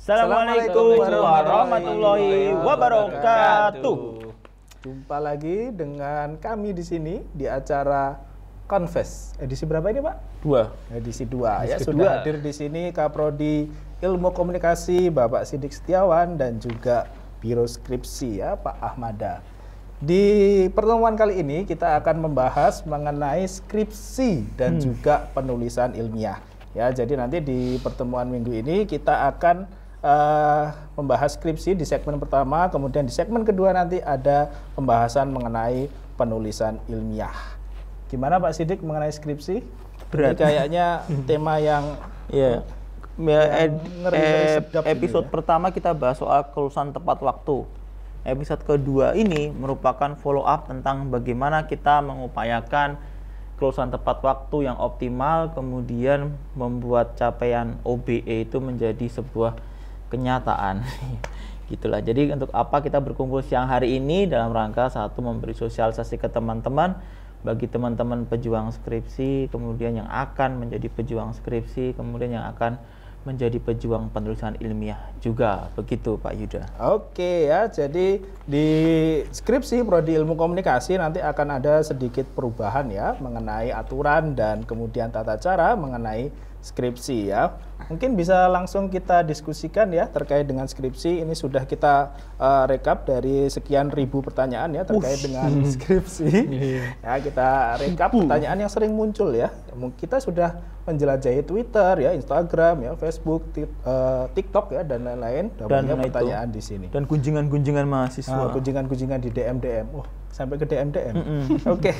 Assalamualaikum warahmatullahi wabarakatuh. Jumpa lagi dengan kami di sini di acara Confess. Edisi berapa ini, Pak? 2. Edisi 2 ya. Sudah hadir di sini Kaprodi Ilmu Komunikasi Bapak Sidik Setiawan dan juga Biro Skripsi ya, Pak Ahmada. Di pertemuan kali ini kita akan membahas mengenai skripsi dan juga penulisan ilmiah. Ya, jadi nanti di pertemuan minggu ini kita akan membahas skripsi di segmen pertama, kemudian di segmen kedua nanti ada pembahasan mengenai penulisan ilmiah. Gimana Pak Sidik mengenai skripsi? Berat. Ini kayaknya tema yang episode pertama kita bahas soal kelulusan tepat waktu. Episode kedua ini merupakan follow up tentang bagaimana kita mengupayakan kelulusan tepat waktu yang optimal, kemudian membuat capaian OBE itu menjadi sebuah kenyataan. Gitulah. Jadi untuk apa kita berkumpul siang hari ini dalam rangka satu memberi sosialisasi ke teman-teman, bagi teman-teman pejuang skripsi, kemudian yang akan menjadi pejuang skripsi, kemudian yang akan menjadi pejuang penulisan ilmiah juga. Begitu Pak Yuda. Oke ya, jadi di skripsi Prodi Ilmu Komunikasi nanti akan ada sedikit perubahan ya mengenai aturan dan kemudian tata cara mengenai skripsi ya. Mungkin bisa langsung kita diskusikan ya terkait dengan skripsi. Ini sudah kita rekap dari sekian ribu pertanyaan ya terkait dengan skripsi. Ya, kita rekap pertanyaan yang sering muncul ya. Kita sudah menjelajahi Twitter ya, Instagram ya, Facebook, TikTok ya dan lain-lain. Dan banyak pertanyaan di sini. Dan kunjungan-kunjungan mahasiswa. Kunjungan-kunjungan di DM. Oh, sampai ke DM. Oke.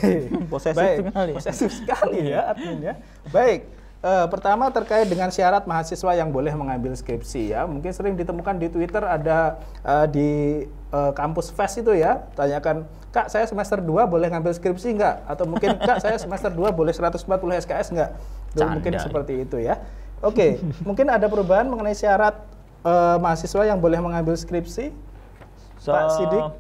Posesif sekali ya adminnya. Baik. Pertama terkait dengan syarat mahasiswa yang boleh mengambil skripsi ya. Mungkin sering ditemukan di Twitter ada di kampus FES itu ya. Tanyakan, Kak saya semester 2 boleh ngambil skripsi enggak? Atau mungkin Kak saya semester 2 boleh 140 SKS enggak? Mungkin seperti itu ya. Oke, mungkin ada perubahan mengenai syarat mahasiswa yang boleh mengambil skripsi? Pak Sidik?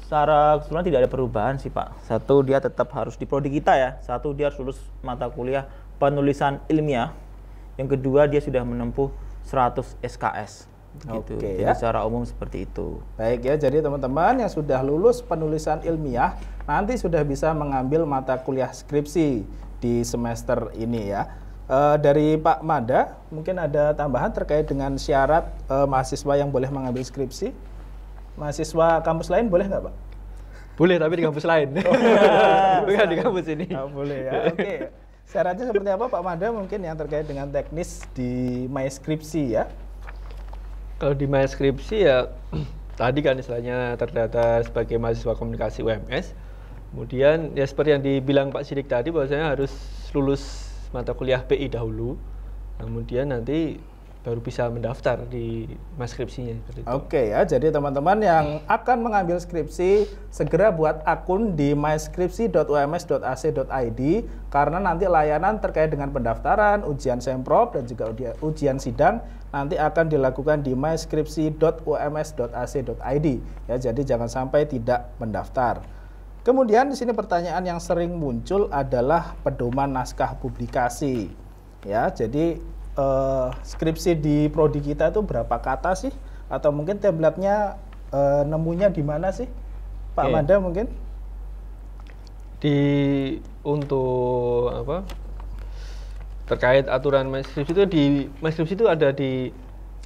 Secara keseluruhan tidak ada perubahan sih Pak. Satu, dia tetap harus di prodi kita ya. Satu, dia harus lulus mata kuliah penulisan ilmiah. Yang kedua, dia sudah menempuh 100 SKS. Gitu. Oke, jadi ya. secara umum seperti itu. Baik ya, jadi teman-teman yang sudah lulus penulisan ilmiah nanti sudah bisa mengambil mata kuliah skripsi di semester ini ya. Dari Pak Mada, mungkin ada tambahan terkait dengan syarat mahasiswa yang boleh mengambil skripsi? Mahasiswa kampus lain boleh nggak Pak? Boleh, tapi di kampus lain. Bukan di kampus ini. Boleh ya, oke. Syaratnya seperti apa Pak Mada mungkin yang terkait dengan teknis di MySkripsi ya? Kalau di MySkripsi ya tadi kan istilahnya terdata sebagai mahasiswa komunikasi UMS. Kemudian ya seperti yang dibilang Pak Sidik tadi bahwasanya harus lulus mata kuliah PI dahulu. Kemudian nanti baru bisa mendaftar di MySkripsinya. Oke ya, jadi teman-teman yang akan mengambil skripsi segera buat akun di myskripsi.ums.ac.id karena nanti layanan terkait dengan pendaftaran, ujian semprop dan juga ujian sidang nanti akan dilakukan di myskripsi.ums.ac.id ya, jadi jangan sampai tidak mendaftar. Kemudian di sini pertanyaan yang sering muncul adalah pedoman naskah publikasi. Ya, jadi skripsi di prodi kita itu berapa kata sih? Atau mungkin template-nya nemunya di mana sih? Pak Mada mungkin? Untuk apa? Terkait aturan MySkripsi itu di MySkripsi itu ada di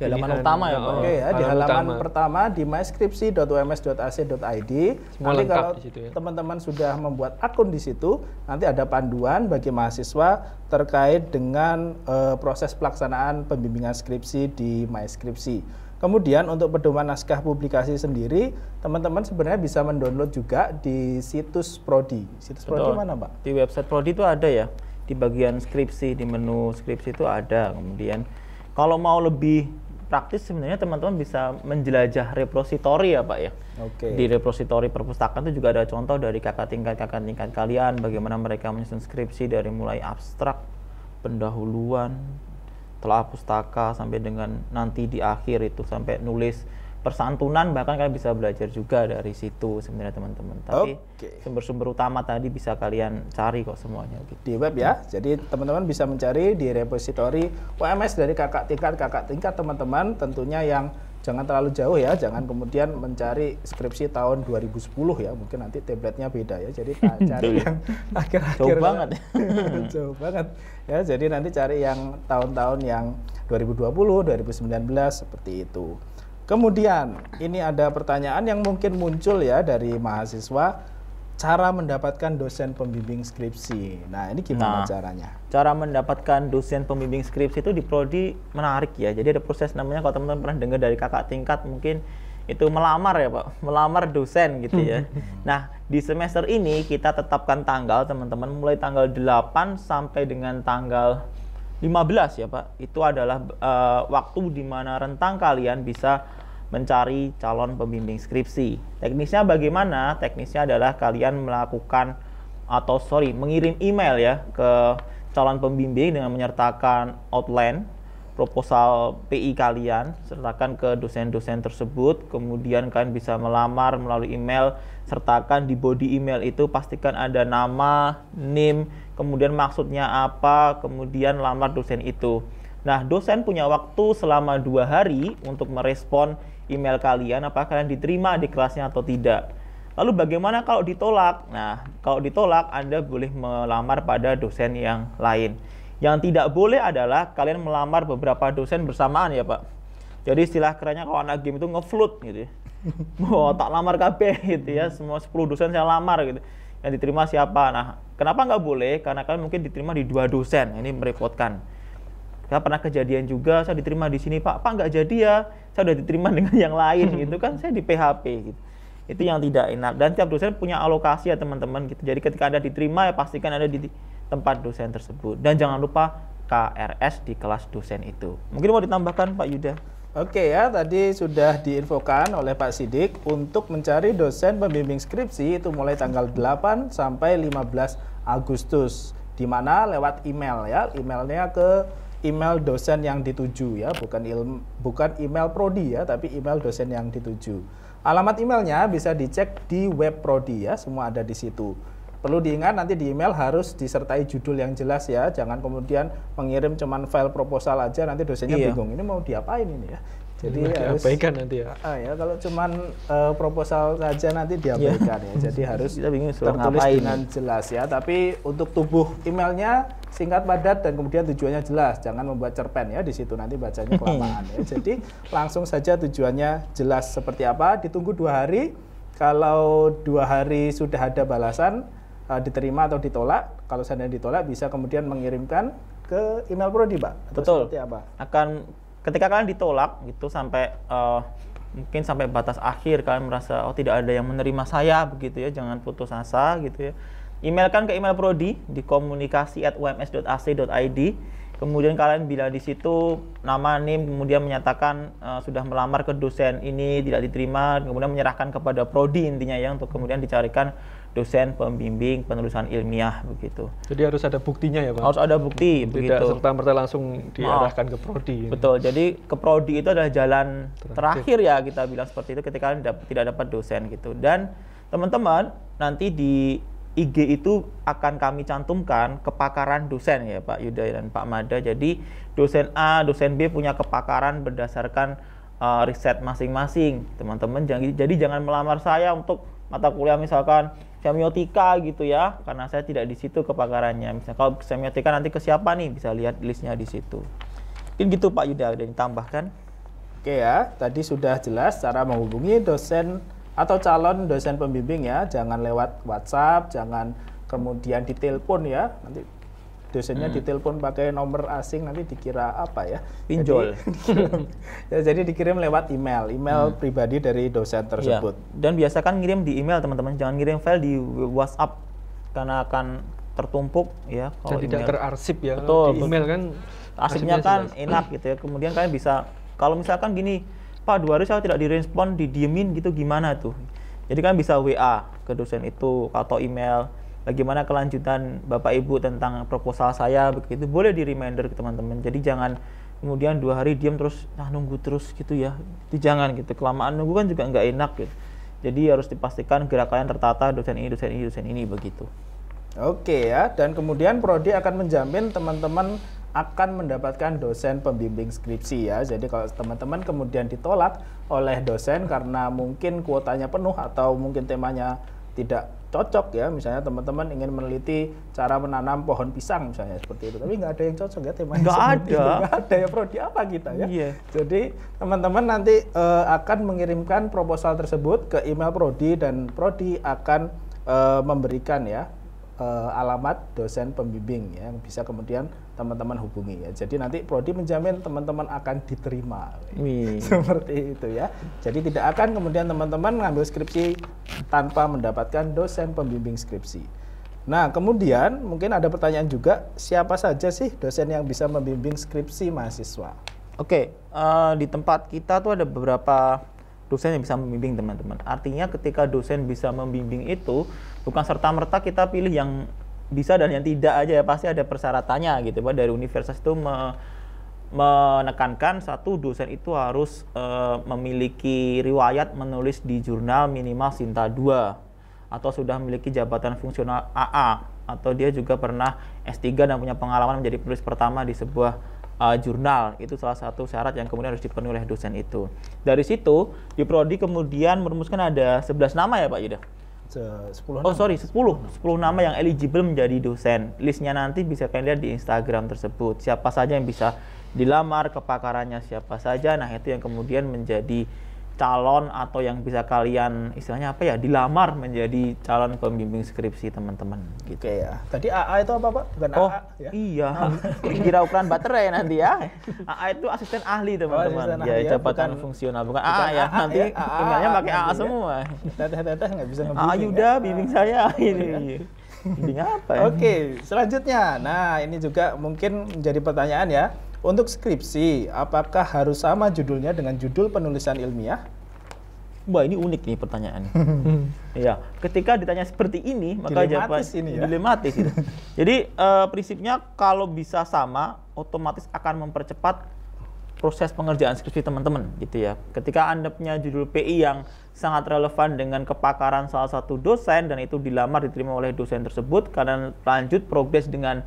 halaman utama ya Pak. Oke ya, di halaman pertama di myskripsi.ums.ac.id. Nanti kalau teman-teman sudah membuat akun di situ, nanti ada panduan bagi mahasiswa terkait dengan proses pelaksanaan pembimbingan skripsi di MySkripsi. Kemudian untuk pedoman naskah publikasi sendiri, teman-teman sebenarnya bisa mendownload juga di situs Prodi. Situs Prodi mana Pak? Di website Prodi itu ada ya, di bagian skripsi, di menu skripsi itu ada. Kemudian kalau mau lebih praktis sebenarnya teman-teman bisa menjelajah repositori ya Pak ya. Oke. Di repositori perpustakaan itu juga ada contoh dari kakak tingkat kalian, bagaimana mereka menyusun skripsi dari mulai abstrak, pendahuluan, telah pustaka sampai dengan nanti di akhir itu sampai nulis persantunan, bahkan kalian bisa belajar juga dari situ sebenarnya teman-teman. Tapi sumber-sumber utama tadi bisa kalian cari kok semuanya gitu. Di web ya. Jadi teman-teman bisa mencari di repositori UMS dari kakak tingkat teman-teman, tentunya yang jangan terlalu jauh ya, jangan kemudian mencari skripsi tahun 2010 ya, mungkin nanti tabletnya beda ya, jadi cari yang akhir-akhir jauh banget jauh banget ya, jadi nanti cari yang tahun-tahun yang 2020, 2019 seperti itu. Kemudian ini ada pertanyaan yang mungkin muncul ya dari mahasiswa, cara mendapatkan dosen pembimbing skripsi. Nah, ini gimana caranya? Cara mendapatkan dosen pembimbing skripsi itu di prodi menarik ya. Jadi ada proses namanya, kalau teman-teman pernah dengar dari kakak tingkat mungkin itu melamar ya Pak, melamar dosen gitu ya. Nah, di semester ini kita tetapkan tanggal teman-teman, mulai tanggal 8 sampai dengan tanggal 15 ya Pak. Itu adalah waktu di mana rentang kalian bisa mencari calon pembimbing skripsi. Teknisnya bagaimana? Teknisnya adalah kalian melakukan mengirim email ya ke calon pembimbing dengan menyertakan outline proposal PI kalian, sertakan ke dosen-dosen tersebut. Kemudian kalian bisa melamar melalui email, sertakan di body email itu pastikan ada nama, name, kemudian maksudnya apa, kemudian lamar dosen itu. Nah, dosen punya waktu selama 2 hari untuk merespon email kalian, apakah kalian diterima di kelasnya atau tidak. Lalu bagaimana kalau ditolak? Nah, kalau ditolak Anda boleh melamar pada dosen yang lain. Yang tidak boleh adalah kalian melamar beberapa dosen bersamaan ya Pak. Jadi istilah kerennya kalau anak game itu ngefloat gitu ya. Oh, tak lamar KB gitu ya, semua 10 dosen saya lamar gitu. Yang diterima siapa? Nah, kenapa nggak boleh? Karena kalian mungkin diterima di 2 dosen, ini merepotkan. Karena pernah kejadian juga, saya diterima di sini Pak nggak jadi ya, saya udah diterima dengan yang lain gitu kan, saya di PHP gitu. Itu yang tidak enak, dan tiap dosen punya alokasi ya teman-teman gitu. Jadi ketika Anda diterima ya pastikan ada di tempat dosen tersebut, dan jangan lupa KRS di kelas dosen itu. Mungkin mau ditambahkan Pak Yuda? Oke ya, tadi sudah diinfokan oleh Pak Sidik untuk mencari dosen pembimbing skripsi itu mulai tanggal 8 sampai 15 Agustus, di mana lewat email ya, emailnya ke email dosen yang dituju ya, bukan email prodi ya, tapi email dosen yang dituju. Alamat emailnya bisa dicek di web prodi ya, semua ada di situ. Perlu diingat nanti di email harus disertai judul yang jelas ya, jangan kemudian mengirim cuman file proposal aja, nanti dosennya bingung ini mau diapain ini ya. Jadi harus diabaikan nanti ya. Ya kalau cuman proposal saja nanti diabaikan ya. Jadi harus tertulis dengan jelas ya. Tapi untuk tubuh emailnya singkat, padat, dan kemudian tujuannya jelas. Jangan membuat cerpen ya di situ, nanti bacanya kelamaan ya. Jadi langsung saja tujuannya jelas seperti apa. Ditunggu 2 hari. Kalau 2 hari sudah ada balasan diterima atau ditolak. Kalau seandainya ditolak bisa kemudian mengirimkan ke email prodi Pak. Betul. Seperti apa? Ketika kalian ditolak gitu sampai mungkin sampai batas akhir kalian merasa tidak ada yang menerima saya begitu ya, jangan putus asa gitu ya. Emailkan ke email prodi di komunikasi@ums.ac.id. Kemudian kalian bilang di situ nama, NIM, kemudian menyatakan sudah melamar ke dosen ini tidak diterima, kemudian menyerahkan kepada prodi intinya ya, untuk kemudian dicarikan dosen pembimbing penulisan ilmiah begitu. Jadi harus ada buktinya ya Pak? Harus ada bukti. Tidak begitu. serta-merta langsung diarahkan ke prodi. Betul, jadi ke prodi itu adalah jalan terakhir ya, kita bilang seperti itu ketika kalian tidak dapat dosen gitu. Dan teman-teman nanti di IG itu akan kami cantumkan kepakaran dosen ya Pak Yuda dan Pak Mada. Jadi dosen A, dosen B punya kepakaran berdasarkan riset masing-masing. Teman-teman jadi jangan melamar saya untuk mata kuliah misalkan semiotika gitu ya, karena saya tidak di situ kepakarannya. Misalnya kalau semiotika nanti ke siapa nih, bisa lihat listnya di situ. Mungkin gitu Pak Yuda, ada yang ditambahkan? Oke ya, tadi sudah jelas cara menghubungi dosen atau calon dosen pembimbing ya, jangan lewat WhatsApp, jangan kemudian ditelepon ya, nanti dosennya ditelepon pakai nomor asing, nanti dikira apa ya? Pinjol. Jadi dikirim lewat email pribadi dari dosen tersebut. Ya. Dan biasakan ngirim di email teman-teman, jangan ngirim file di WhatsApp karena akan tertumpuk ya. Kalau tidak terarsip ya. Betul. Di email kan arsipnya kan enak gitu ya. Kemudian kalian bisa, kalau misalkan gini, Pak 2 hari saya tidak direspon, didiemin gitu, gimana tuh? Jadi kalian bisa WA ke dosen itu atau email. Bagaimana kelanjutan Bapak Ibu tentang proposal saya begitu, boleh di reminder ke teman-teman. Jadi jangan kemudian 2 hari diam terus nunggu terus gitu ya. Itu jangan gitu, kelamaan nunggu kan juga nggak enak gitu. Jadi harus dipastikan gerakannya tertata, dosen ini begitu. Oke ya, dan kemudian prodi akan menjamin teman-teman akan mendapatkan dosen pembimbing skripsi ya. Jadi kalau teman-teman kemudian ditolak oleh dosen karena mungkin kuotanya penuh atau mungkin temanya tidak cocok ya, misalnya teman-teman ingin meneliti cara menanam pohon pisang misalnya seperti itu, tapi nggak ada yang cocok ya temanya nggak ada ya, prodi apa kita ya. Jadi teman-teman nanti akan mengirimkan proposal tersebut ke email prodi dan prodi akan memberikan ya alamat dosen pembimbing ya, yang bisa kemudian teman-teman hubungi ya. Jadi nanti prodi menjamin teman-teman akan diterima. Seperti itu ya. Jadi tidak akan kemudian teman-teman ngambil skripsi tanpa mendapatkan dosen pembimbing skripsi. Nah, kemudian mungkin ada pertanyaan juga, siapa saja sih dosen yang bisa membimbing skripsi mahasiswa? Oke, di tempat kita tuh ada beberapa dosen yang bisa membimbing teman-teman. Artinya ketika dosen bisa membimbing itu bukan serta-merta kita pilih yang bisa dan yang tidak aja ya, pasti ada persyaratannya gitu. Dari universitas itu menekankan satu dosen itu harus memiliki riwayat menulis di jurnal minimal Sinta 2 atau sudah memiliki jabatan fungsional AA atau dia juga pernah S3 dan punya pengalaman menjadi penulis pertama di sebuah jurnal. Itu salah satu syarat yang kemudian harus dipenuhi oleh dosen itu. Dari situ di prodi kemudian merumuskan ada 11 nama ya Pak Yuda? 10 nama yang eligible menjadi dosen. Listnya nanti bisa kalian lihat di Instagram tersebut. Siapa saja yang bisa dilamar, kepakarannya siapa saja. Nah, itu yang kemudian menjadi calon atau yang bisa kalian istilahnya apa ya, dilamar menjadi calon pembimbing skripsi teman-teman gitu. Oke ya. Tadi AA itu apa Pak? Bukan AA ya? Iya. Kira ukuran baterai nanti ya. AA itu asisten ahli teman-teman. Ya, jabatan fungsional bukan AA ya. Nanti emailnya pakai AA semua. Teteh nggak bisa ngebimbing. AA Yuda bimbing saya ini. Bimbing apa ya? Oke, selanjutnya. Nah, ini juga mungkin menjadi pertanyaan ya. Untuk skripsi, apakah harus sama judulnya dengan judul penulisan ilmiah? Wah, ini unik nih pertanyaannya. Iya, ketika ditanya seperti ini, maka jawaban dilematis itu. Jadi prinsipnya kalau bisa sama, otomatis akan mempercepat proses pengerjaan skripsi teman-teman gitu ya. Ketika Anda punya judul PI yang sangat relevan dengan kepakaran salah satu dosen dan itu dilamar diterima oleh dosen tersebut, kalian lanjut progres dengan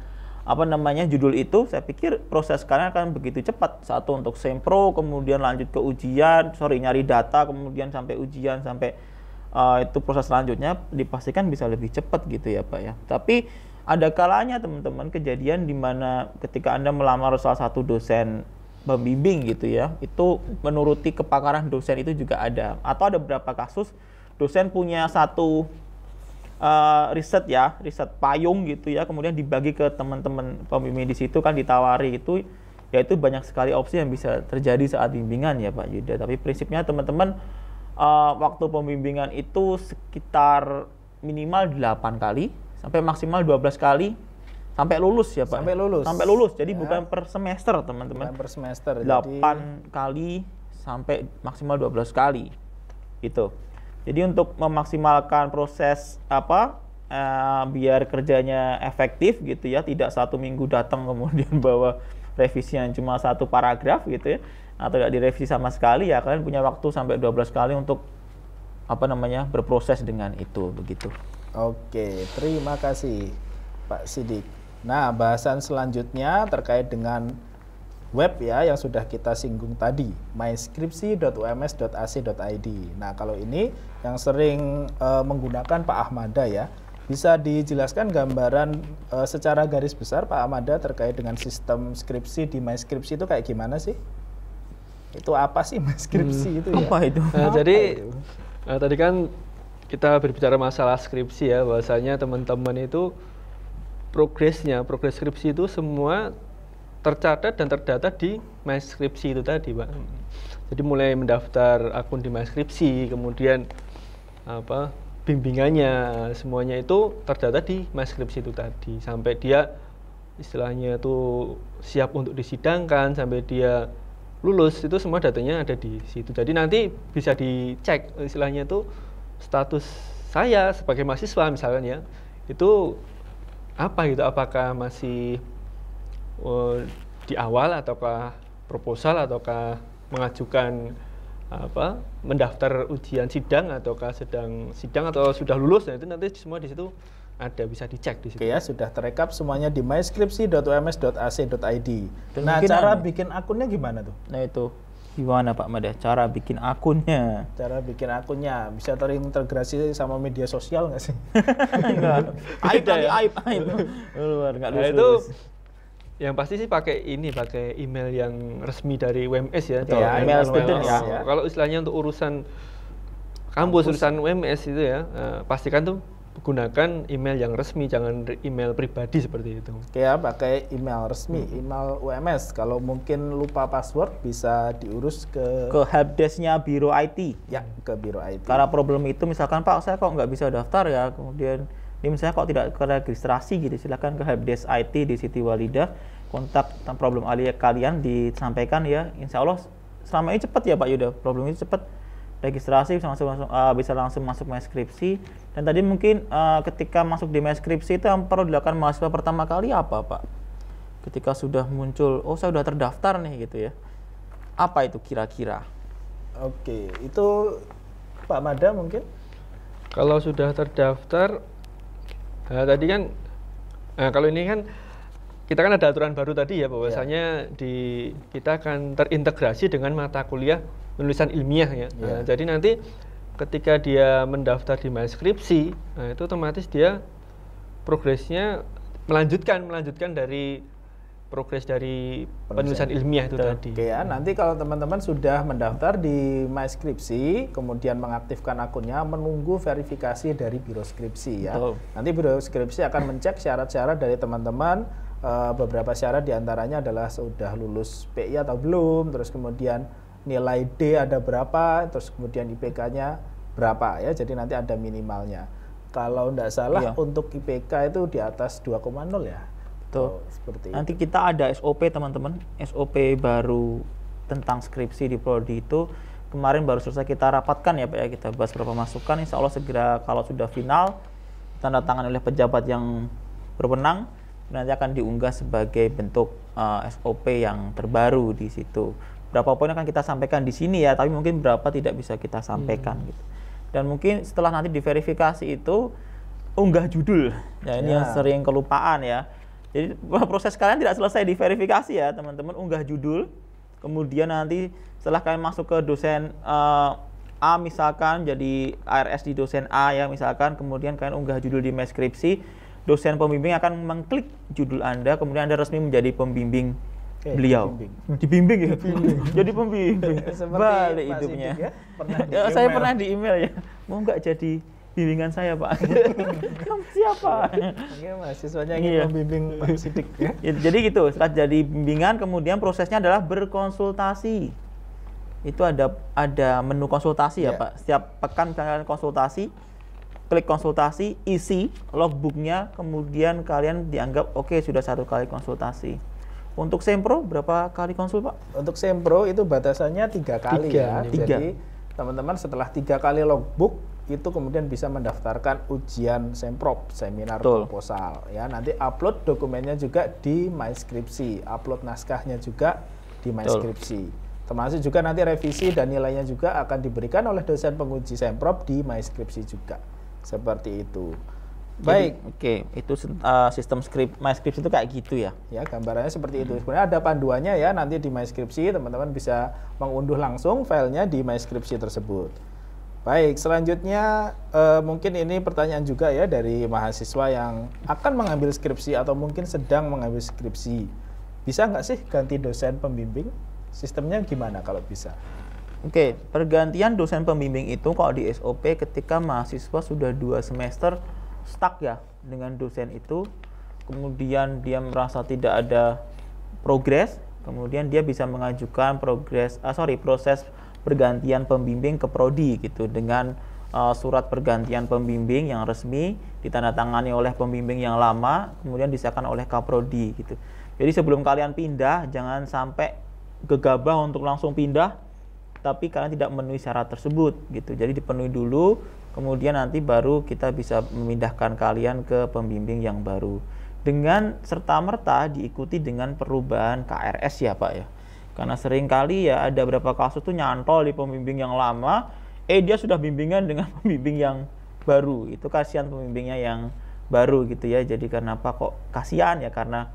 judul itu, saya pikir proses kalian akan begitu cepat. Satu untuk sempro, kemudian lanjut ke ujian, nyari data, kemudian sampai ujian, sampai itu proses selanjutnya dipastikan bisa lebih cepat gitu ya Pak ya. Tapi ada kalanya teman-teman kejadian di mana ketika Anda melamar salah satu dosen pembimbing gitu ya, itu menuruti kepakaran dosen itu juga ada. Atau ada beberapa kasus dosen punya satu riset payung gitu ya, kemudian dibagi ke teman-teman pembimbing di situ kan, ditawari itu, yaitu banyak sekali opsi yang bisa terjadi saat bimbingan ya Pak Yuda. Tapi prinsipnya teman-teman waktu pembimbingan itu sekitar minimal 8 kali sampai maksimal 12 kali sampai lulus ya Pak. Sampai lulus. Jadi ya, bukan per semester teman-teman. Bukan per semester. 8 kali sampai maksimal 12 kali gitu. Jadi untuk memaksimalkan proses biar kerjanya efektif gitu ya, tidak 1 minggu datang kemudian bawa revisi yang cuma 1 paragraf gitu ya, atau tidak direvisi sama sekali ya, kalian punya waktu sampai 12 kali untuk berproses dengan itu begitu. Oke, terima kasih Pak Sidik. Nah, bahasan selanjutnya terkait dengan web ya yang sudah kita singgung tadi, myskripsi.ums.ac.id. Nah, kalau ini yang sering menggunakan Pak Ahmada ya, bisa dijelaskan gambaran secara garis besar Pak Ahmada terkait dengan sistem skripsi di MySkripsi itu kayak gimana sih? Itu apa sih MySkripsi itu ya? Apa itu? Jadi tadi kan kita berbicara masalah skripsi ya, bahwasanya teman-teman itu progres skripsi itu semua tercatat dan terdata di MySkripsi itu tadi, Pak. Jadi mulai mendaftar akun di MySkripsi, kemudian bimbingannya, semuanya itu terdata di MySkripsi itu tadi, sampai dia istilahnya itu siap untuk disidangkan, sampai dia lulus, itu semua datanya ada di situ. Jadi nanti bisa dicek istilahnya itu status saya sebagai mahasiswa misalkan ya, itu apa gitu, apakah masih di awal ataukah proposal ataukah mengajukan mendaftar ujian sidang ataukah sedang sidang atau sudah lulus, nah itu nanti semua di situ ada, bisa dicek di situ. Oke ya, sudah terekap semuanya di myskripsi.ums.ac.id. Dan Nah, mungkin cara bikin akunnya gimana tuh? Nah itu gimana Pak Mada? Cara bikin akunnya? Cara bikin akunnya bisa terintegrasi sama media sosial nggak sih? Enggak. Aib nanti ya. aib. Luar nggak Nah lulus. itu yang pasti sih pakai email yang resmi dari UMS ya. Betul, Jangan email email student ya. Kalau istilahnya untuk urusan kampus, urusan UMS itu ya, pastikan tuh gunakan email yang resmi, jangan email pribadi seperti itu. Ya, pakai email resmi, email UMS. Kalau mungkin lupa password bisa diurus ke helpdesk-nya Biro IT. ya, ke Biro IT. Karena problem itu misalkan Pak saya kok nggak bisa daftar ya, kemudian ini misalnya kok tidak registrasi gitu, silakan ke helpdesk IT di Siti Walidah, kontak tentang problem kalian disampaikan ya. Insya Allah selama ini cepat ya Pak Yuda, problem itu cepat, registrasi bisa langsung masuk MySkripsi. Dan tadi mungkin ketika masuk di MySkripsi itu yang perlu dilakukan mahasiswa pertama kali apa Pak? Ketika sudah muncul, oh saya sudah terdaftar nih gitu ya, apa itu kira-kira? Oke, itu Pak Mada mungkin? Kalau sudah terdaftar, tadi kan, kalau ini kan kita kan ada aturan baru tadi ya, bahwasanya kita akan terintegrasi dengan mata kuliah penulisan ilmiah ya. Jadi nanti ketika dia mendaftar di MySkripsi, itu otomatis dia progresnya melanjutkan dari progres dari penulisan ilmiah itu tadi. Oke ya, nanti kalau teman-teman sudah mendaftar di MySkripsi, kemudian mengaktifkan akunnya, menunggu verifikasi dari Biro Skripsi ya. Betul. Nanti Biro Skripsi akan mencek syarat-syarat dari teman-teman. Beberapa syarat diantaranya adalah sudah lulus PI atau belum, terus kemudian nilai D ada berapa, terus kemudian IPK-nya berapa ya. Jadi nanti ada minimalnya. Kalau tidak salah untuk IPK itu di atas 2,0 ya. Tuh. Seperti Nanti itu. kita ada SOP teman-teman, SOP baru tentang skripsi di prodi itu kemarin baru selesai kita rapatkan ya Pak ya, kita bahas beberapa masukan. Insya Allah segera kalau sudah final tanda tangan oleh pejabat yang berwenang, nanti akan diunggah sebagai bentuk SOP yang terbaru di situ. Berapa poin akan kita sampaikan di sini ya, tapi mungkin berapa tidak bisa kita sampaikan gitu. Dan mungkin setelah nanti diverifikasi itu unggah judul. Ya ini yang sering kelupaan ya. Jadi proses kalian tidak selesai diverifikasi ya teman-teman, unggah judul. Kemudian nanti setelah kalian masuk ke dosen A misalkan, jadi ARS di dosen A ya misalkan, kemudian kalian unggah judul di MySkripsi, dosen pembimbing akan mengklik judul Anda, kemudian Anda resmi menjadi pembimbing beliau. Dibimbing ya? Jadi pembimbing. Balik hidupnya. Ya? Saya pernah di email ya, mau nggak jadi bimbingan saya Pak? Kamu siapa? Ini mahasiswanya ingin membimbing Pak Sidik ya. Jadi gitu, setelah jadi bimbingan kemudian prosesnya adalah berkonsultasi. Itu ada menu konsultasi ya Pak. Setiap pekan kalian konsultasi, klik konsultasi, isi logbooknya, kemudian kalian dianggap oke sudah 1 kali konsultasi. Untuk Sempro berapa kali konsul Pak? Untuk Sempro itu batasannya 3 kali ya. Jadi teman-teman setelah 3 kali logbook itu kemudian bisa mendaftarkan ujian Semprop, seminar proposal ya. Nanti upload dokumennya juga di MySkripsi, upload naskahnya juga di MySkripsi. Termasuk juga nanti revisi dan nilainya juga akan diberikan oleh dosen penguji Semprop di MySkripsi juga. Seperti itu. Baik. Oke, itu sistem MySkripsi itu kayak gitu ya. Ya, gambarannya seperti itu. Sebenarnya ada panduannya ya, nanti di MySkripsi teman-teman bisa mengunduh langsung filenya di MySkripsi tersebut. Baik, selanjutnya mungkin ini pertanyaan juga ya dari mahasiswa yang akan mengambil skripsi atau mungkin sedang mengambil skripsi. Bisa nggak sih ganti dosen pembimbing? Sistemnya gimana kalau bisa? Oke, pergantian dosen pembimbing itu kalau di SOP ketika mahasiswa sudah 2 semester stuck ya dengan dosen itu, kemudian dia merasa tidak ada progres, kemudian dia bisa mengajukan proses pergantian pembimbing ke prodi gitu dengan surat pergantian pembimbing yang resmi ditandatangani oleh pembimbing yang lama, kemudian disahkan oleh Kaprodi gitu. Jadi sebelum kalian pindah jangan sampai gegabah untuk langsung pindah tapi kalian tidak memenuhi syarat tersebut gitu. Jadi dipenuhi dulu, kemudian nanti baru kita bisa memindahkan kalian ke pembimbing yang baru dengan serta-merta diikuti dengan perubahan KRS ya Pak ya. Karena sering kali ya ada beberapa kasus tuh nyantol di pembimbing yang lama, dia sudah bimbingan dengan pembimbing yang baru. Itu kasihan pembimbingnya yang baru gitu ya. Jadi karena apa kok kasihan ya, karena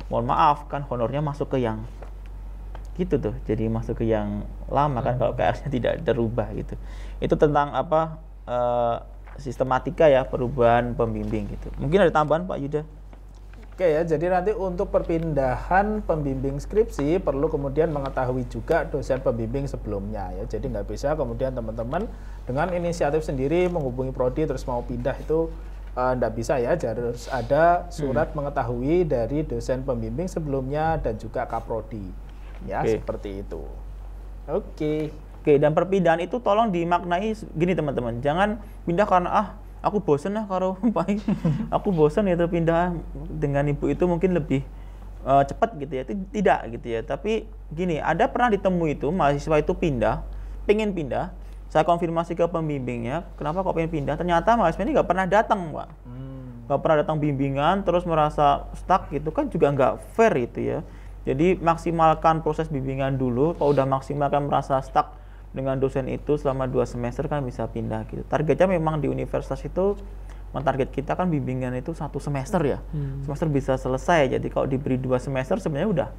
mohon maaf kan honornya masuk ke yang gitu tuh. Jadi masuk ke yang lama kan kalau KR-nya tidak terubah gitu. Itu tentang apa sistematika ya perubahan pembimbing gitu. Mungkin ada tambahan Pak Yuda? Oke ya, jadi nanti untuk perpindahan pembimbing skripsi perlu kemudian mengetahui juga dosen pembimbing sebelumnya ya. Jadi nggak bisa kemudian teman-teman dengan inisiatif sendiri menghubungi prodi terus mau pindah itu nggak bisa ya. Harus ada surat mengetahui dari dosen pembimbing sebelumnya dan juga kaprodi ya, seperti itu. Oke, dan perpindahan itu tolong dimaknai gini teman-teman. Jangan pindah karena aku bosen lah karo Pak. Aku bosen itu pindah dengan ibu itu mungkin lebih cepat gitu ya. Itu tidak gitu ya. Tapi gini, ada pernah ditemui itu mahasiswa itu pengen pindah. Saya konfirmasi ke pembimbingnya, kenapa kok pengen pindah? Ternyata mahasiswa ini nggak pernah datang, Pak. Nggak pernah datang bimbingan, terus merasa stuck gitu kan juga nggak fair itu ya. Jadi maksimalkan proses bimbingan dulu. Kalau udah maksimalkan merasa stuck dengan dosen itu selama 2 semester kan bisa pindah gitu. Targetnya memang di universitas itu mentarget kita kan bimbingan itu 1 semester ya. Semester bisa selesai. Jadi kalau diberi 2 semester sebenarnya udah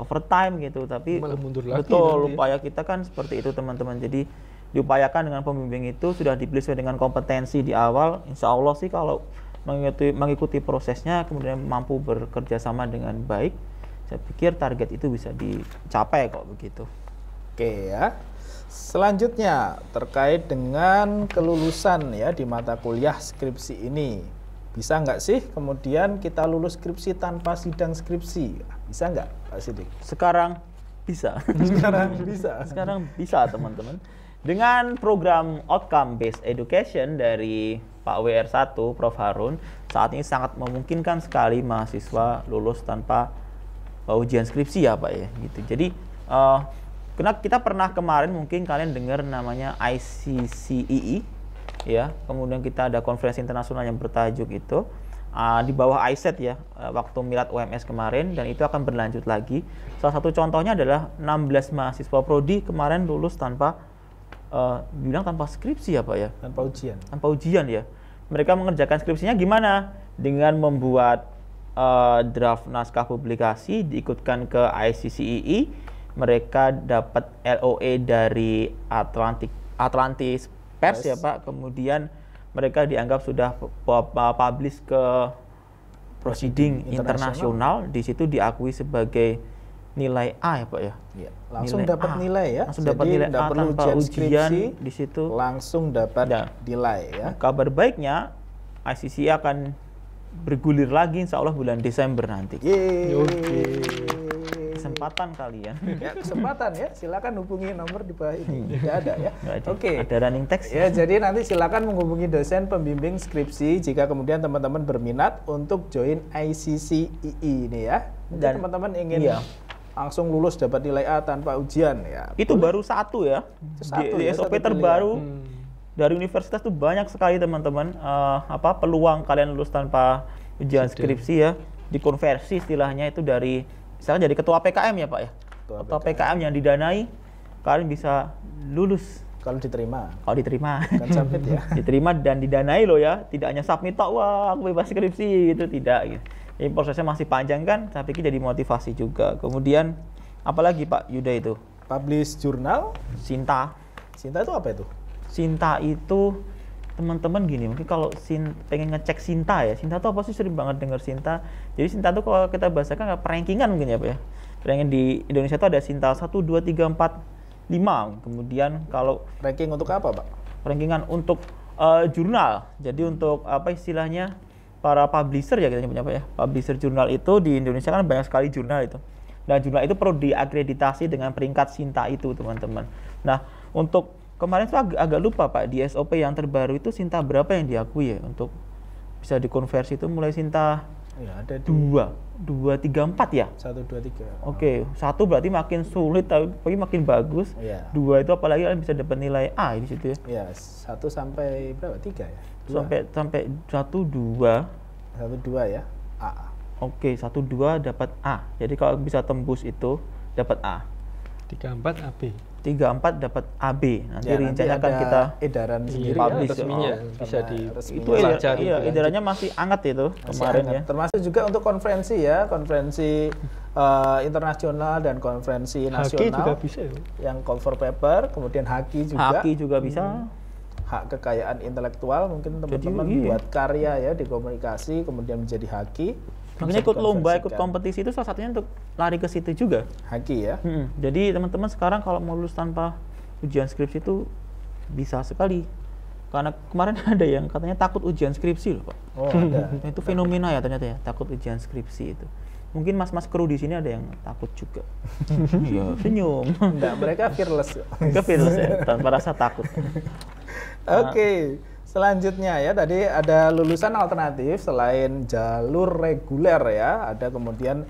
overtime gitu. Tapi malah mundur lagi betul upaya kita kan seperti itu teman-teman. Jadi diupayakan dengan pembimbing itu sudah dipilih sesuai dengan kompetensi di awal. Insya Allah sih kalau mengikuti prosesnya kemudian mampu bekerja sama dengan baik, saya pikir target itu bisa dicapai kok begitu. Oke ya. Selanjutnya terkait dengan kelulusan ya di mata kuliah skripsi ini. Bisa nggak sih kemudian kita lulus skripsi tanpa sidang skripsi? Bisa nggak Pak Sidik? Sekarang bisa. Sekarang bisa. Sekarang bisa teman-teman. Dengan program Outcome Based Education dari Pak WR1, Prof. Harun, saat ini sangat memungkinkan sekali mahasiswa lulus tanpa ujian skripsi ya Pak ya. Gitu. Jadi kita pernah kemarin mungkin kalian dengar namanya ICCEE ya, kemudian kita ada konferensi internasional yang bertajuk itu di bawah ISET ya, waktu Milad UMS kemarin, dan itu akan berlanjut lagi. Salah satu contohnya adalah 16 mahasiswa prodi kemarin lulus tanpa bilang tanpa skripsi ya Pak ya, tanpa ujian ya. Mereka mengerjakan skripsinya gimana? Dengan membuat draft naskah publikasi, diikutkan ke ICCEE. Mereka dapat LOE dari Atlantis Press ya Pak. Kemudian mereka dianggap sudah publish ke proceeding internasional. Di situ diakui sebagai nilai A ya Pak ya. Langsung dapat nilai ya. Langsung dapat nilai A tanpa ujian di situ. Langsung dapat nilai ya. Kabar baiknya ICCEE akan bergulir lagi insya Allah bulan Desember nanti. Kesempatan kalian. Ya, kesempatan ya. Silakan hubungi nomor di bawah ini. Tidak ada ya. Oke. Ada running text. Ya, jadi nanti silakan menghubungi dosen pembimbing skripsi jika kemudian teman-teman berminat untuk join ICCEE ini ya. Dan teman-teman ingin langsung lulus dapat nilai A tanpa ujian ya. Itu baru satu ya. Di SOP terbaru dari universitas tuh banyak sekali teman-teman peluang kalian lulus tanpa ujian skripsi ya. Dikonversi istilahnya itu dari misalnya jadi ketua PKM ya Pak ya. Ketua PKM yang didanai, kalian bisa lulus. Kalau diterima. Bukan submit ya. Diterima dan didanai loh ya. Tidak hanya submit, wah aku bebas skripsi gitu, tidak. Gitu. Ini prosesnya masih panjang kan, saya pikir jadi motivasi juga. Kemudian apalagi Pak Yuda itu? Publish jurnal. Sinta. Sinta itu apa itu? Sinta itu teman-teman gini, mungkin kalau pengen ngecek Sinta ya, Sinta tuh apa sih, sering banget dengar Sinta. Jadi Sinta tuh kalau kita bahasakan kayak rankingan mungkin ya Pak ya. Ranking di Indonesia tuh ada Sinta 1, 2, 3, 4, 5. Kemudian kalau ranking untuk apa Pak? Rankingan untuk jurnal. Jadi untuk apa istilahnya para publisher ya kita nyebutnya Pak ya. Publisher jurnal itu di Indonesia kan banyak sekali jurnal itu. Nah jurnal itu perlu diakreditasi dengan peringkat Sinta itu teman-teman. Nah untuk kemarin tuh agak lupa Pak, di SOP yang terbaru itu Sinta berapa yang diakui ya untuk bisa dikonversi itu mulai Sinta ya, ada 2, 3, 4 ya? 1, 2, 3. Oke, 1 berarti makin sulit tapi makin bagus. 2 itu apalagi kalian bisa dapat nilai A di situ ya? Iya, 1 sampai berapa? 3 ya? 2. Sampai 1, 2. 1, 2 ya, A. Oke, 1, 2 dapat A. Jadi kalau bisa tembus itu dapat A. 34 AB. 34 dapat AB. Nanti Ya, rinciannya akan ada kita edaran sendiri publish, ya, resminya karena bisa di resminya itu pelajari. iya, edarannya masih hangat itu masih kemarin hangat. ya. Termasuk juga untuk konferensi ya, konferensi internasional dan konferensi Haki nasional juga bisa ya. yang call for paper, kemudian haki juga. Haki juga bisa. Hak kekayaan intelektual mungkin teman-teman iya. buat karya ya di komunikasi kemudian menjadi haki. Makanya Bisa ikut lomba, ikut dikonversikan. kompetisi itu salah satunya untuk lari ke situ juga. Haki ya. Jadi teman-teman sekarang kalau mau lulus tanpa ujian skripsi itu bisa sekali. Karena kemarin ada yang katanya takut ujian skripsi loh Pak. Oh, ada. Itu fenomena ya ternyata ya, takut ujian skripsi itu. Mungkin mas-mas kru di sini ada yang takut juga. Iya, senyum. Enggak, mereka fearless. Mereka fearless ya, tanpa rasa takut. Oke, selanjutnya ya tadi ada lulusan alternatif selain jalur reguler ya, ada kemudian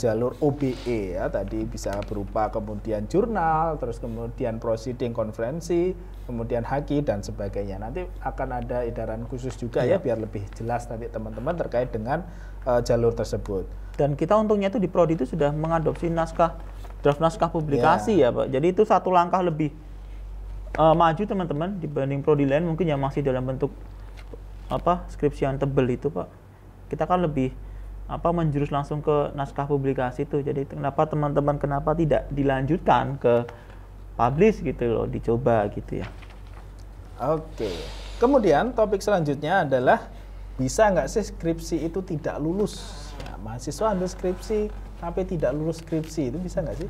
jalur OBE ya, tadi bisa berupa kemudian jurnal, terus kemudian proceeding konferensi, kemudian haki dan sebagainya. Nanti akan ada edaran khusus juga ya biar lebih jelas nanti teman-teman terkait dengan jalur tersebut. Dan kita untungnya itu di Prodi itu sudah mengadopsi draft naskah publikasi ya Pak. Jadi itu satu langkah lebih maju teman-teman dibanding prodi lain mungkin yang masih dalam bentuk skripsi yang tebel itu Pak. Kita kan lebih menjurus langsung ke naskah publikasi itu. Jadi kenapa teman-teman tidak dilanjutkan ke publish gitu loh, dicoba gitu ya. Oke. Kemudian topik selanjutnya adalah bisa nggak sih skripsi itu tidak lulus? Ya, mahasiswa ambil skripsi tapi tidak lulus skripsi itu bisa nggak sih?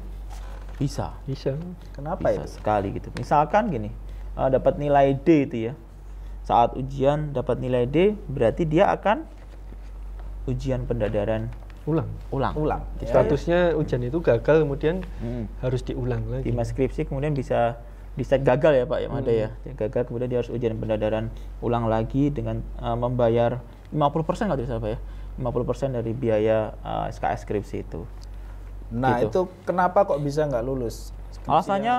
Bisa. Bisa. Kenapa Bisa itu? sekali gitu. Misalkan gini, dapat nilai D itu ya. Saat ujian dapat nilai D, berarti dia akan ujian pendadaran Ulang. Ulang. Ya, Statusnya ujian itu gagal kemudian harus diulang lagi. di skripsi kemudian bisa di-set gagal ya Pak yang ada ya. Gagal kemudian dia harus ujian pendadaran ulang lagi dengan membayar 50% kalau tidak salah Pak ya. 50% dari biaya SKS skripsi itu. Nah Gitu. itu kenapa kok bisa nggak lulus? Skripsi Alasannya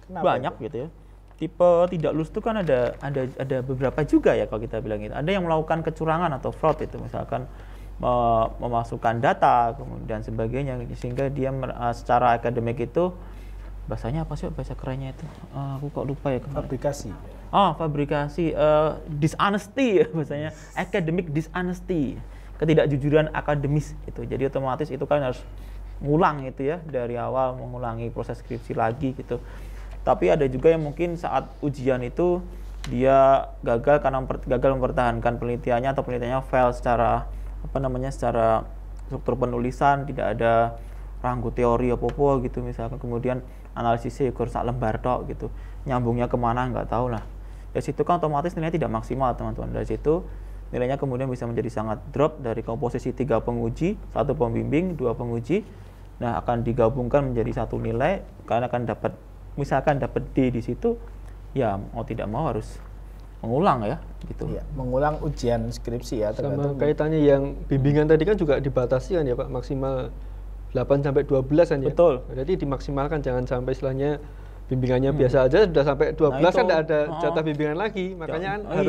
kenapa banyak itu? gitu ya. Tipe tidak lulus itu kan ada beberapa juga ya kalau kita bilang itu. Ada yang melakukan kecurangan atau fraud itu, misalkan memasukkan data kemudian sebagainya, sehingga dia secara akademik itu bahasanya apa sih bahasa kerennya itu? Aku kok lupa ya kemarin. Fabrikasi. Fabrikasi, dishonesty ya bahasanya, academic dishonesty, ketidakjujuran akademis itu. Jadi otomatis itu kan harus ngulang itu ya, dari awal mengulangi proses skripsi lagi gitu. Tapi ada juga yang mungkin saat ujian itu dia gagal karena gagal mempertahankan penelitiannya atau penelitiannya fail secara secara struktur penulisan, tidak ada rangku teori apa-apa gitu misalkan, kemudian analisisnya ikut sak lembar tok gitu, nyambungnya kemana nggak tahu lah. Dari situ kan otomatis nilainya tidak maksimal teman-teman. Dari situ nilainya kemudian bisa menjadi sangat drop dari komposisi 3 penguji, 1 pembimbing, 2 penguji. Nah, akan digabungkan menjadi satu nilai, karena akan dapat misalkan dapat D di situ, ya mau tidak mau harus mengulang ya gitu. Iya, mengulang ujian skripsi ya. Sama tergantung. kaitannya yang bimbingan tadi kan juga dibatasi kan ya Pak, maksimal 8 sampai 12 kan ya. Betul. Berarti dimaksimalkan, jangan sampai istilahnya bimbingannya biasa aja sudah sampai 12 Nah, kan itu, tidak ada jatah bimbingan lagi. Makanya kan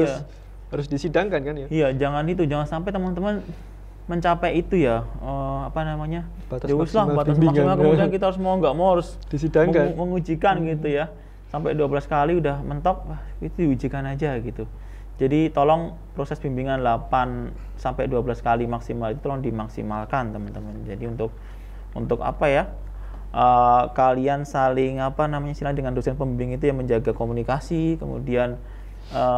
harus disidangkan kan ya. Iya, jangan sampai teman-teman mencapai itu ya, Batas ya wis lah, maksimal batas bimbingan. maksimal, kemudian kita harus mau nggak mau harus Disidangkan. mengujikan gitu ya, sampai 12 kali udah mentok, wah itu diujikan aja gitu. Jadi tolong proses bimbingan 8 sampai 12 kali maksimal itu tolong dimaksimalkan teman-teman. Jadi untuk apa ya, kalian saling dengan dosen pembimbing itu yang menjaga komunikasi. Kemudian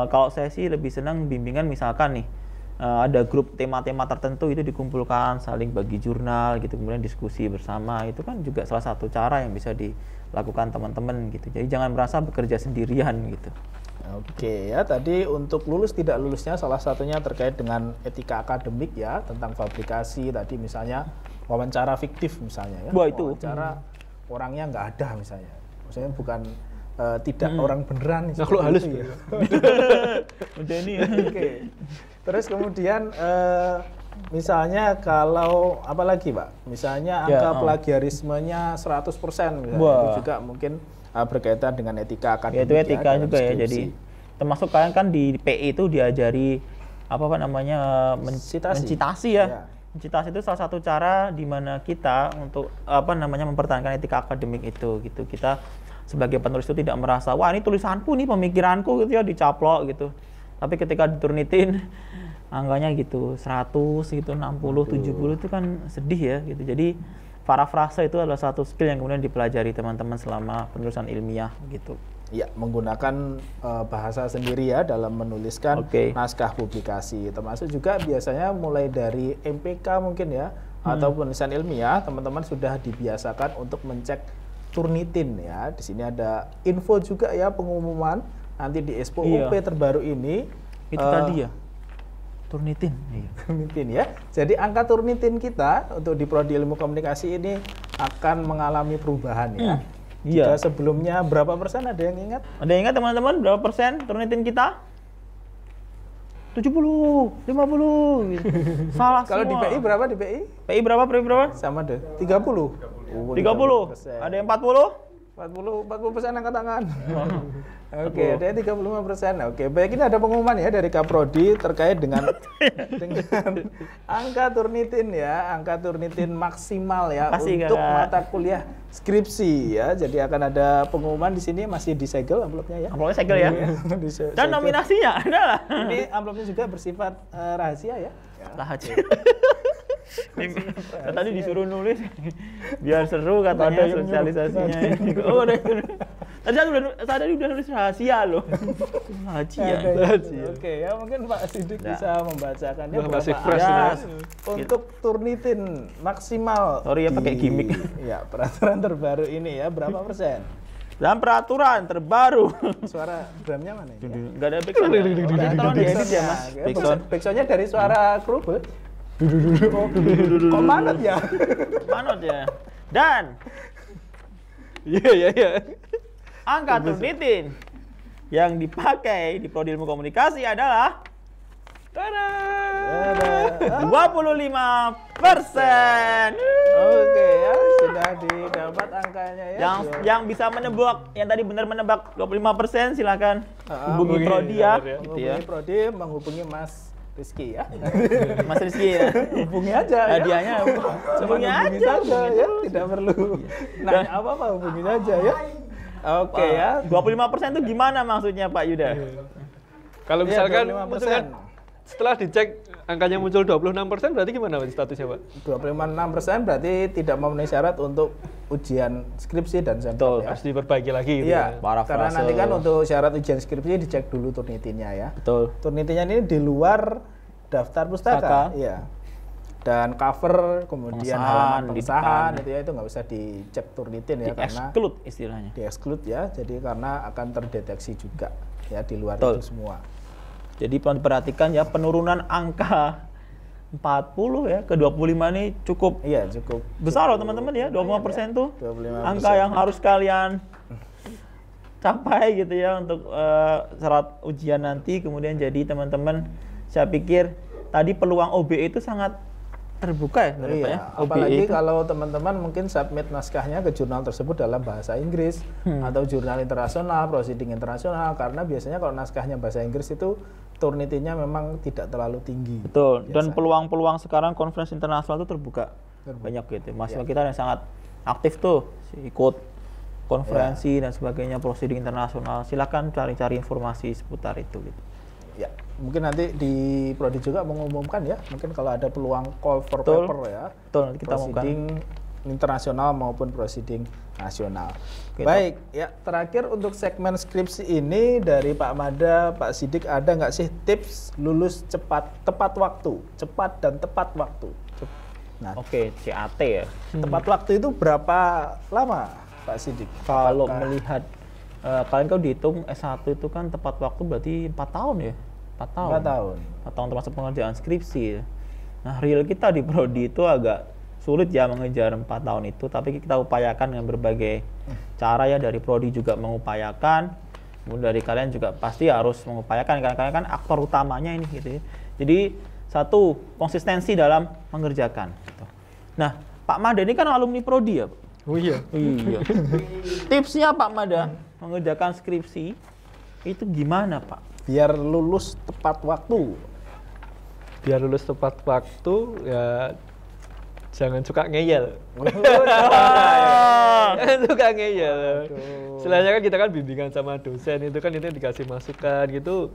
kalau saya sih lebih senang bimbingan misalkan nih, ada grup tema-tema tertentu itu dikumpulkan, saling bagi jurnal gitu, kemudian diskusi bersama, itu kan juga salah satu cara yang bisa dilakukan teman-teman gitu. Jadi jangan merasa bekerja sendirian gitu. Oke ya, tadi untuk lulus tidak lulusnya salah satunya terkait dengan etika akademik ya, tentang fabrikasi tadi misalnya wawancara fiktif misalnya ya. Wah, itu. Wawancara orangnya nggak ada misalnya. Maksudnya bukan tidak orang beneran. Makhluk halus ya. Udah ini ya. Oke. Terus kemudian misalnya kalau apalagi Pak? Misalnya angka plagiarismenya 100% misalnya. Wah. Itu juga mungkin berkaitan dengan etika Ya, akademik. itu etika dalam juga ya. skripsi. Jadi termasuk kalian kan di PI itu diajari mencitasi ya. Ya. Citas itu salah satu cara di mana kita untuk mempertahankan etika akademik itu gitu. Kita sebagai penulis itu tidak merasa wah ini tulisanku nih pemikiranku gitu ya dicaplok gitu. Tapi ketika diturnitin angkanya gitu 100 gitu 60 70 itu kan sedih ya gitu. Jadi parafrase itu adalah satu skill yang kemudian dipelajari teman-teman selama penulisan ilmiah gitu. Ya, menggunakan bahasa sendiri ya dalam menuliskan naskah publikasi. Termasuk juga biasanya mulai dari MPK mungkin ya, atau penulisan ilmiah, teman-teman sudah dibiasakan untuk mencek Turnitin ya. Di sini ada info juga ya, pengumuman nanti di Expo UP terbaru ini. Itu tadi ya, Turnitin. Turnitin ya. Jadi angka Turnitin kita untuk di Prodi Ilmu Komunikasi ini akan mengalami perubahan ya. Jika sebelumnya berapa persen, ada yang ingat? Ada yang ingat teman-teman berapa persen Turnitin kita? 70, 50 gitu. Salah Kalau di PI berapa di PI? PI berapa? PI berapa? Sama deh, 30. 30. Ada yang 40? 40% angkat tangan. Oke, ada 35%. Oke, baik, ini ada pengumuman ya dari Kaprodi terkait dengan angka Turnitin ya, angka Turnitin maksimal ya. Makasih, untuk Kakak. mata kuliah skripsi ya. Jadi akan ada pengumuman di sini, masih disegel amplopnya ya. Amplopnya segel ya. Dan nominasinya adalah ini amplopnya juga bersifat rahasia ya. Rahasia. Tadi disuruh nulis biar seru katanya sosialisasinya. Oh, tadi udah nulis rahasia loh. Rahasia. Oke ya, mungkin Pak Sidik bisa membacakannya masih berapa fresh ada ini. untuk Turnitin maksimal. Sorry ya pakai gimmick. Ya, peraturan terbaru ini ya, berapa persen? Dan peraturan terbaru. Suara drumnya mana ini? Enggak ada backsound. Tolong diedit ya, Mas. Backsound. Backsoundnya dari suara kerubut. Kok manut ya? Manut ya. Dan Iya. angka Turnitin yang dipakai di Prodi Ilmu Komunikasi adalah 25%. Oke ya, sudah didapat angkanya ya. Yang bisa menebak, yang tadi benar menebak 25%, silakan hubungi Prodi ya. Menghubungi Prodi, menghubungi Mas Rizky ya. Mas Rizky ya. Hubungi aja ya. Hadiahnya Hubungi aja ya, tidak perlu nanya apa-apa, hubungi aja ya. Oke ya. 25% itu gimana maksudnya Pak Yuda? Kalau misalkan 25%. Setelah dicek angkanya muncul 26%, berarti gimana statusnya, Pak? 26% berarti tidak memenuhi syarat untuk ujian skripsi dan sampel ya. Harus diperbaiki lagi gitu Iya, ya. karena nanti kan untuk syarat ujian skripsi dicek dulu Turnitinnya ya. Betul. Turnitinnya ini di luar daftar pustaka. Iya. Dan cover, kemudian halaman pengesahan itu ya, itu nggak usah dicek Turnitin ya, karena Exclude istilahnya. di-exclude ya. Jadi karena akan terdeteksi juga ya di luar Betul. itu semua. Jadi perlu diperhatikan ya, penurunan angka 40 ya ke 25 ini cukup besar loh teman-teman ya. 25% tuh 25%. angka yang harus kalian capai gitu ya untuk syarat ujian nanti. Kemudian jadi teman-teman, saya pikir tadi peluang OBE itu sangat terbuka ya, Pak ya. Apalagi kalau teman-teman mungkin submit naskahnya ke jurnal tersebut dalam bahasa Inggris atau jurnal internasional, proceeding internasional, karena biasanya kalau naskahnya bahasa Inggris itu Turnitinnya memang tidak terlalu tinggi. Betul. Dan peluang-peluang sekarang konferensi internasional itu terbuka. Banyak gitu. Mahasiswa kita yang sangat aktif tuh ikut konferensi dan sebagainya, proceeding internasional. Silakan cari-cari informasi seputar itu gitu. Ya, mungkin nanti di Prodi juga mengumumkan ya, mungkin kalau ada peluang call for paper ya. Betul, nanti kita proceeding internasional maupun proceeding nasional. Oke, baik, ya terakhir untuk segmen skripsi ini dari Pak Mada, Pak Sidik, ada nggak sih tips lulus tepat waktu, cepat dan tepat waktu? Nah, Oke, CAT ya. tepat waktu itu berapa lama, Pak Sidik? Kalau melihat kalian kalau dihitung S1 itu kan tepat waktu berarti 4 tahun ya. 4 tahun. 4 tahun termasuk pengerjaan skripsi. Nah, real kita di Prodi itu agak sulit ya mengejar 4 tahun itu, tapi kita upayakan dengan berbagai cara ya. Dari Prodi juga mengupayakan, kemudian dari kalian juga pasti harus mengupayakan, karena kalian kan aktor utamanya ini gitu ya. Jadi satu, konsistensi dalam mengerjakan gitu. Nah, Pak Mada ini kan alumni Prodi ya, Pak? Oh iya. Iya. Tipsnya Pak Mada mengerjakan skripsi itu gimana, Pak? Biar lulus tepat waktu. biar lulus tepat waktu ya jangan suka ngeyel. Jangan suka ngeyel. Selainnya kan kita kan bimbingan sama dosen itu kan itu dikasih masukan gitu.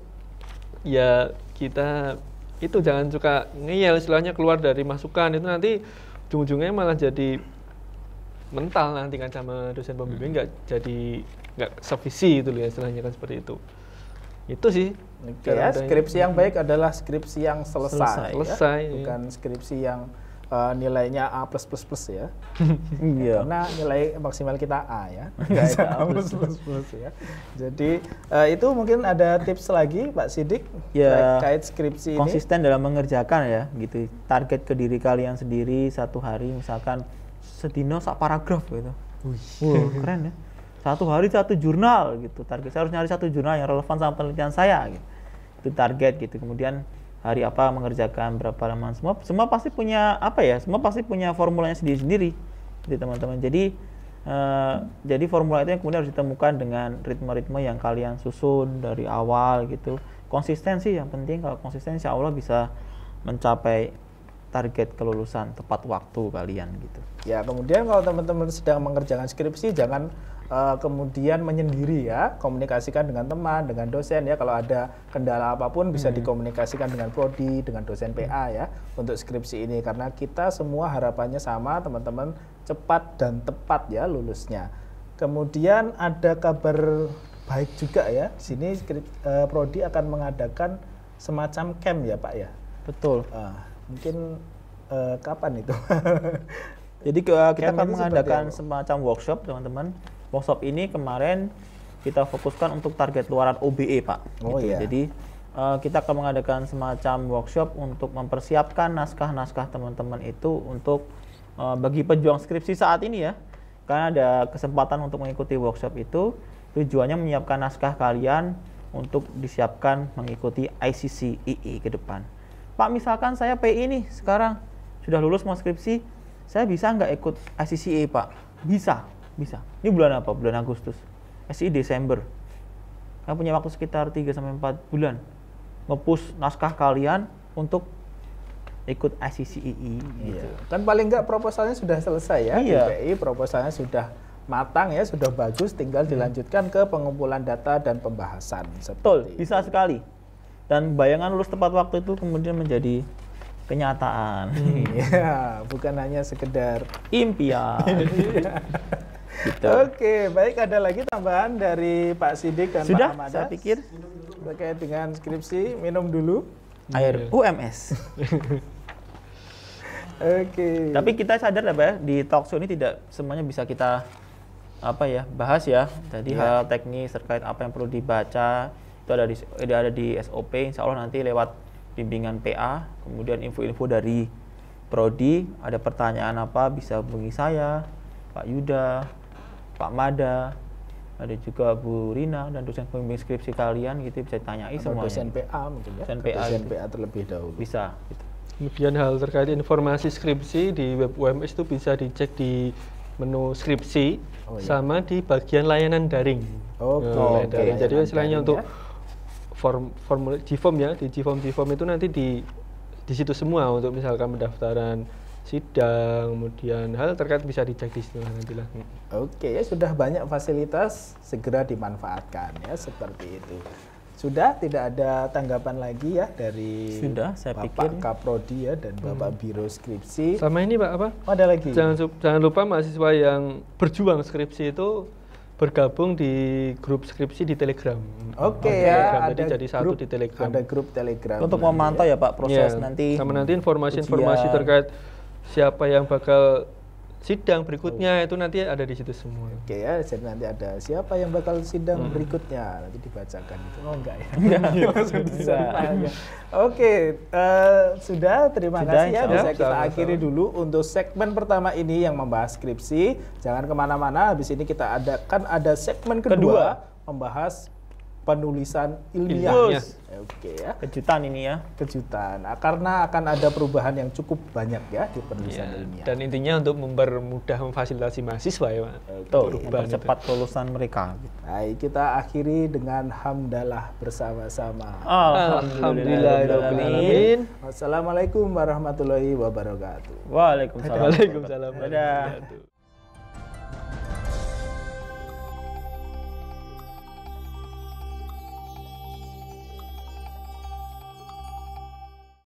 Ya kita itu jangan suka ngeyel, istilahnya keluar dari masukan itu nanti ujung-ujungnya malah jadi mental nanti kan sama dosen pembimbing, nggak sevisi itu ya istilahnya kan seperti itu. Itu sih. Oke ya, skripsi yang baik adalah skripsi yang selesai. Selesai. Ya? Bukan skripsi yang nilainya A+++ ya. Iya. Karena nilai maksimal kita A ya. A++ ya. Jadi itu mungkin ada tips lagi Pak Sidik Ya, terkait skripsi ini. konsisten dalam mengerjakan ya, gitu. Target ke diri kalian sendiri satu hari misalkan sedino sak paragraf gitu. Wah, keren ya. Satu hari satu jurnal gitu. Target saya harus nyari satu jurnal yang relevan sama penelitian saya gitu. Itu target gitu. Kemudian hari apa mengerjakan berapa halaman, semua pasti punya apa ya, semua pasti punya formulanya sendiri-sendiri gitu teman-teman. Jadi formula itu yang kemudian harus ditemukan dengan ritme-ritme yang kalian susun dari awal gitu. Konsistensi yang penting, kalau konsisten insya Allah bisa mencapai target kelulusan tepat waktu kalian gitu. Ya, kemudian kalau teman-teman sedang mengerjakan skripsi jangan kemudian menyendiri ya, komunikasikan dengan teman, dengan dosen ya. Kalau ada kendala apapun bisa dikomunikasikan dengan prodi, dengan dosen PA ya untuk skripsi ini, karena kita semua harapannya sama teman-teman, cepat dan tepat ya lulusnya. Kemudian ada kabar baik juga ya, sini prodi akan mengadakan semacam camp ya Pak ya. Betul. Mungkin kapan itu? Jadi kita Camp akan ini mengadakan seperti apa? semacam workshop teman-teman. Workshop ini kemarin kita fokuskan untuk target luaran OBE Pak. Oh, gitu. iya. Jadi kita akan mengadakan semacam workshop untuk mempersiapkan naskah-naskah teman-teman itu untuk bagi pejuang skripsi saat ini ya. Karena ada kesempatan untuk mengikuti workshop itu, tujuannya menyiapkan naskah kalian untuk disiapkan mengikuti ICCIE ke depan. Pak, misalkan saya PI nih sekarang sudah lulus mau skripsi, saya bisa nggak ikut ICCIE Pak? Bisa. Ini bulan apa? Bulan Agustus. SI Desember. Kalian punya waktu sekitar 3-4 bulan nge-push naskah kalian untuk ikut ICCIE gitu. Iya. Kan paling nggak proposalnya sudah selesai ya. Iya. Di PI proposalnya sudah matang ya, sudah bagus, tinggal dilanjutkan ke pengumpulan data dan pembahasan. Betul, Seperti bisa sekali. Dan bayangan lulus tepat waktu itu kemudian menjadi kenyataan. Iya, bukan hanya sekedar Impian. Gitu. Oke, baik, ada lagi tambahan dari Pak Sidik dan Sudah, Pak Ahmad saya pikir terkait dengan skripsi. Minum dulu. air UMS. Oke. Tapi kita sadar ya, Pak, ya, di talk show ini tidak semuanya bisa kita bahas ya. Jadi hal teknis terkait apa yang perlu dibaca itu ada di SOP. Insya Allah nanti lewat bimbingan PA, kemudian info-info dari prodi, ada pertanyaan apa bisa hubungi saya, Pak Yuda, Pak Mada, ada juga Bu Rina dan dosen pembimbing skripsi kalian gitu, bisa ditanyai Atau semuanya. dosen PA mungkin ya. Dosen Ke PA dosen gitu. PA terlebih dahulu. Bisa gitu. Kemudian hal terkait informasi skripsi di web UMS itu bisa dicek di menu skripsi sama di bagian layanan daring. Oke. Layanan daring. Jadi Layanan istilahnya daring untuk ya. formulir GFOM ya, di GFOM itu nanti di situ semua untuk misalkan pendaftaran sidang, kemudian hal terkait bisa dicek di situ nanti lah. Oke, ya sudah banyak fasilitas, segera dimanfaatkan ya seperti itu. Sudah tidak ada tanggapan lagi ya dari Sudah, saya Bapak pikir. Kaprodi ya dan Bapak Biro Skripsi. Sama ini Pak apa? Oh, ada lagi. Jangan lupa mahasiswa yang berjuang skripsi itu bergabung di grup skripsi di Telegram. Oke Di ya, Telegram. ada Jadi jadi satu grup, di Telegram. Ada grup Telegram. Untuk memantau ya Pak proses Iya, nanti. sama nanti informasi-informasi ujian. terkait siapa yang bakal sidang berikutnya itu nanti ada di situ semua. Oke ya, jadi nanti ada siapa yang bakal sidang berikutnya nanti dibacakan itu. Oh enggak ya? Langsung disampaikan. Oke, sudah. Terima Sudah, kasih ya. insya Bisa Allah. kita Sama-sama. akhiri dulu untuk segmen pertama ini yang membahas skripsi. Jangan kemana-mana. Habis ini kita ada segmen kedua membahas penulisan ilmiah. Ilmiah. Oke ya, Kejutan ini ya. kejutan. Nah, karena akan ada perubahan yang cukup banyak ya di penulisan Ya, ilmiah. dan intinya untuk mempermudah memfasilitasi mahasiswa ya, Pak. Betul, Perubahan itu. mempercepat kelulusan mereka. Baik, kita akhiri dengan hamdalah bersama-sama. Alhamdulillahirrahmanirrahim. Wassalamualaikum warahmatullahi wabarakatuh. Waalaikumsalam. Waalaikumsalam. Dadah.